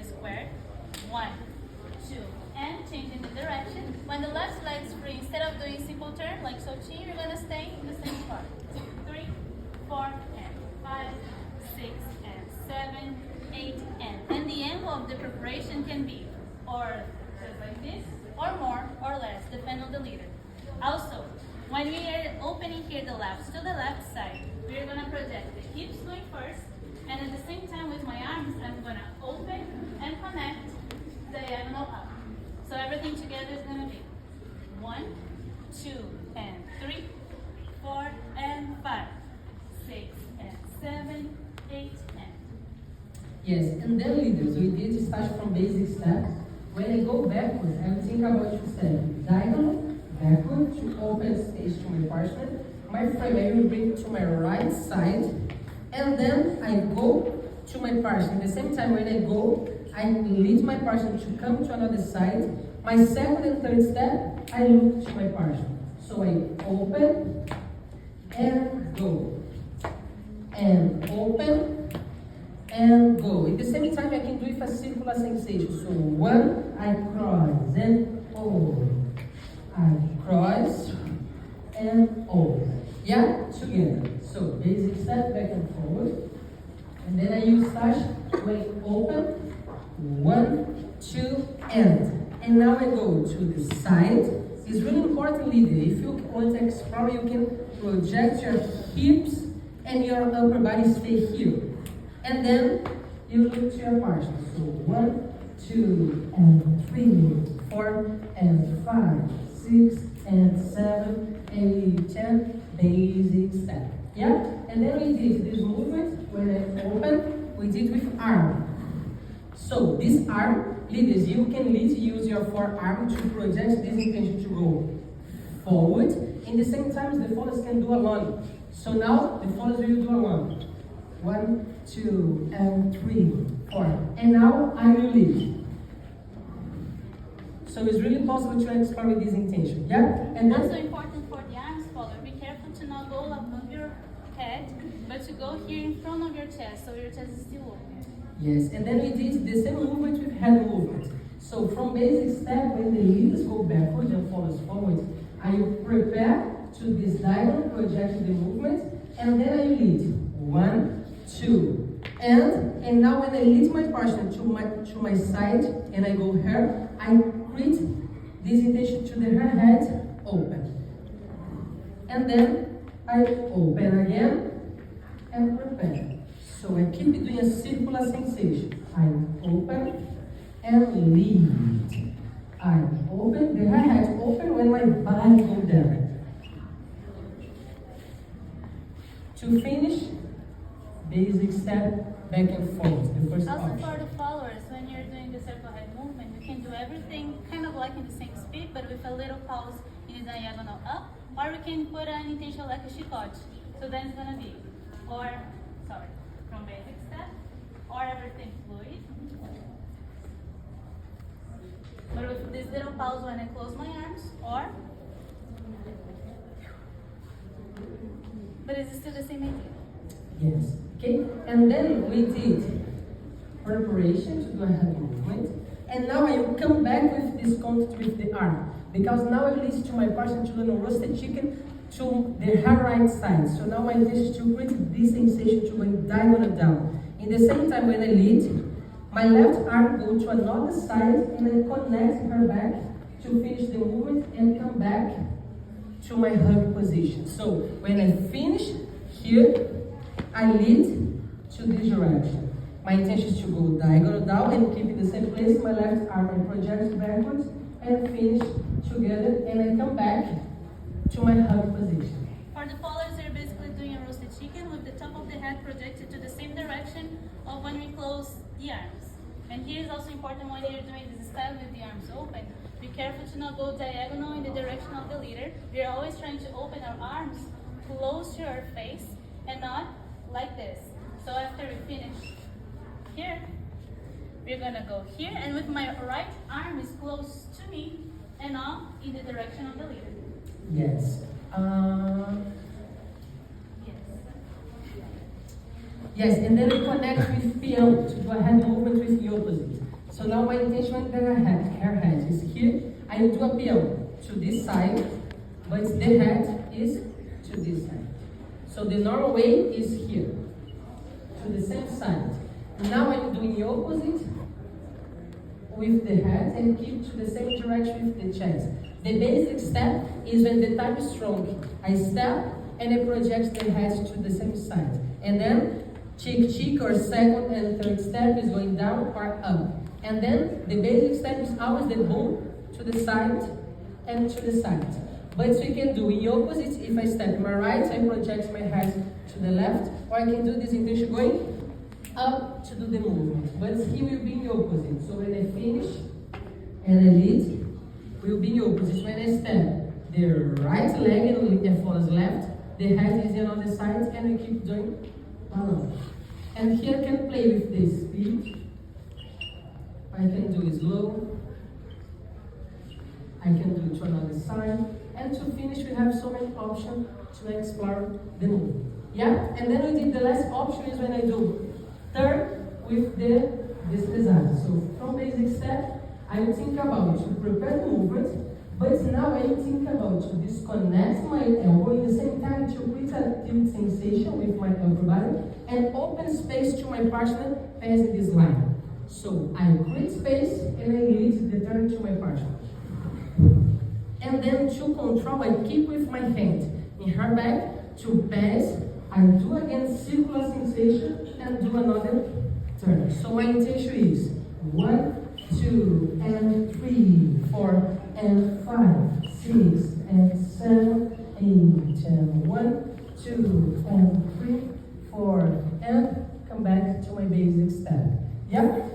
a square. 1, 2, and changing the direction. When the left leg is free, instead of doing simple turn like sotinho, you're gonna stay in the same spot. 2, 3, 4, and 5, 6, and 7, 8, and the angle of the preparation can be or just like this, or more or less, depending on the leader. Also, when we are opening here the left to the left side, we are gonna project the hips going first, and at the same time with my arms, I'm gonna open and connect diagonal up. So everything together is gonna be 1, 2, and 3, 4, and 5, 6, and 7, 8, and. Yes, and then leaders, we did start from basic steps. When I go backwards, I think about two steps. Diagonal, backward, to open space to my partner. My frame, I will bring to my right side, and then I go to my partner. At the same time, when I go, I lead my partner to come to another side. My second and third step, I look to my partner. So I open and go, and open and go. At the same time, I can do it with a circular sensation. So 1, I cross and over. I cross and over. Yeah, together. So basic step, back and forward. And then I use touch when I open. 1, 2, and now I go to the side. It's really important, leader. If you want to explore, you can project your hips and your upper body stay here. And then you look to your partner. So 1, 2, and 3, 4, and 5, 6, and 7, 8, 10. Basic step. Yeah? And then we did this movement when I open, we did with arm. So this arm, leaders, you can lead, use your forearm to project this intention to go forward. In the same time, the followers can do alone. So now the followers will do alone. 1, 2, and 3, 4. And now I will lead. So it's really possible to explore with this intention. Yeah? And also important for the arms follower, be careful to not go above your head, but to go here in front of your chest, so your chest is still open. Yes, and then we did the same movement with head movement. So from basic step, when the leaders go backwards and follows forward, I prepare to this diagonal, project the movement, and then I lead. 1, 2, and now when I lead my partner to my side and I go here, I create this intention to the her head open. And then I open again and prepare. So I keep doing a circular sensation. I open and lead. I open, the her head open when my body go down. To finish, basic step, back and forth, the first Also option. for the followers, when you're doing the circle head movement, you can do everything kind of like in the same speed, but with a little pause in the diagonal up, or we can put an intention like a chicote. So then it's gonna be, from basic step, or everything fluid. But with this little pause when I close my arms, or, but it's still the same idea. Yes. Okay. And then we did preparation to do a head movement. And now I will come back with this contact with the arm. Because now I lead to my partner to learn a roasted chicken to the her right side. So now my intention is to create this sensation to go diagonal down. In the same time when I lead, my left arm go to another side and I connect her back to finish the movement and come back to my hug position. So when I finish here, I lead to this direction. My intention is to go diagonal down and keep it the same place. My left arm I project backwards and finish together, and I come back to my hug position. For the followers, you're basically doing a roasted chicken with the top of the head projected to the same direction of when we close the arms. And here is also important when you're doing this style with the arms open. Be careful to not go diagonal in the direction of the leader. We're always trying to open our arms close to our face and not like this. So after we finish here, we're gonna go here, and with my right arm is close to me and not in the direction of the leader. Yes. Yes, and then we connect with peão to do a hand movement with the opposite. So now my intention with the hair head is here. I do a peel to this side, but the head is to this side. So the normal way is here, to the same side. Now I'm doing the opposite with the head and keep to the same direction with the chest. The basic step is when the time is strong. I step and I project the head to the same side. And then cheek or second and third step is going down or up. And then the basic step is always the boom to the side and to the side. But we can do in opposite. If I step to my right, I project my head to the left, or I can do this intention going up to do the movement. But he will be in opposite. So when I finish and I lead, will be in opposite. When I step, the right leg and follows left, the head is on the side, and I keep doing along. And here I can play with the speed. I can do it slow. I can do it to another side. And to finish, we have so many options to explore the move. Yeah? And then we did the last option is when I do turn with the Desprezado. So from basic step, I think about to prepare the movement, but now I think about to disconnect my elbow in the same time to create a tilt sensation with my upper body and open space to my partner passing this line. So I create space and I lead the turn to my partner. And then to control, I keep with my hand in her back to pass. I do again circular sensation and do another turn. So my intention is 1, 2, and 3, 4, and 5, 6, and 7, 8, and 1, 2, and 3, 4, and come back to my basic step. Yep.